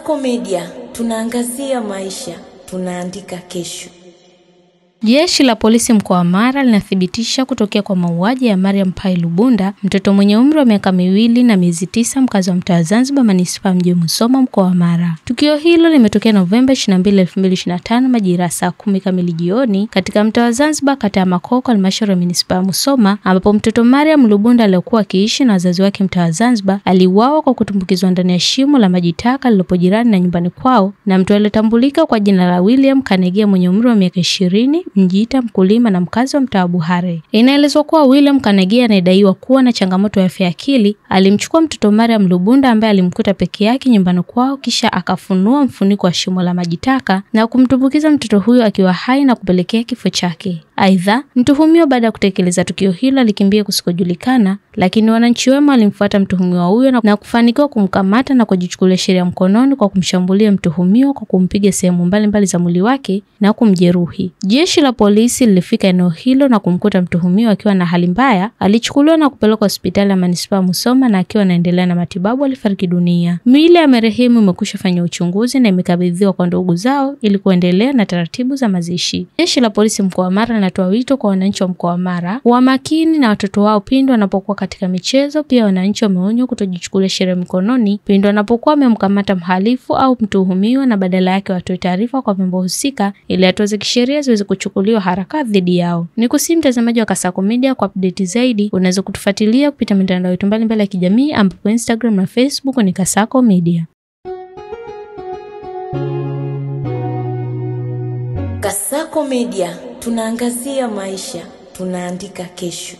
Kasako Media, tunaangazia maisha, tunaandika kesho. Jeshi la polisi mkoa wa Mara linathibitisha kutokea kwa mauaji ya Mariam Pai Lubunda, mtoto mwenye umri wa miaka 2 na miezi 9, mkazi wa mtaa Zanzibar, manispaa mji Musoma, mkoa wa Mara. Tukio hilo limetokea Novemba 22, 2025 majira saa 10 kamili jioni katika mtaa Zanzibar, kata ya Makoko, halmashauri ya manispaa Musoma, ambapo mtoto Mariam Lubunda aliyekuwa akiishi na wazazi wake mtaa Zanzibar aliuawa kwa kutumbukizwa ndani ya shimo la maji taka lililopo jirani na nyumbani kwao na mtu aliyetambulika kwa jina la William Kanegea mwenye umri wa miaka 20, Mjita, mkulima na mkazi wa mtaa Buhare. Inaelezwa kuwa William Kanegea anadaiwa kuwa na changamoto ya afya ya akili. Alimchukua mtoto Mariam Lubunda ambaye alimkuta peke yake nyumbani kwao, kisha akafunua mfuniko wa shimo la maji taka na kumtumbukiza mtoto huyo akiwa hai na kupelekea kifo chake. Aidha, mtuhumiwa baada ya kutekeleza tukio hilo alikimbia kusikojulikana, lakini wananchi wema walimfuata mtuhumiwa huyo na kufanikiwa kumkamata na kujichukulia sheria mkononi kwa kumshambulia mtuhumiwa kwa kumpiga sehemu mbalimbali za mwili wake na kumjeruhi. Jeshi la polisi lilifika eneo hilo na kumkuta mtuhumiwa akiwa na hali mbaya. Alichukuliwa na kupelekwa hospitali ya manispaa Musoma na akiwa anaendelea na matibabu alifariki dunia. Miili ya marehemu imekushafanywa uchunguzi na imekabidhiwa kwa ndugu zao ili kuendelea na taratibu za mazishi. Jeshi la polisi mkoa wa Mara linatoa wito kwa wananchi wa mkoa wa Mara wa makini na watoto wao pindi wanapokuwa katika michezo. Pia wananchi wameonywa kutojichukulia sheria mikononi pindi wanapokuwa wamemkamata mhalifu au mtuhumiwa, na badala yake watoe taarifa kwa vyombo husika ili hatua za kisheria ziweze kuchukuliwa haraka dhidi yao. Nikusihi mtazamaji wa Kasako Media, kwa update zaidi unaweza kutufuatilia kupitia mitandao yetu mbalimbali ya kijamii ambapo Instagram na Facebook ni Kasako Media. Kasako Media, tunaangazia maisha, tunaandika kesho.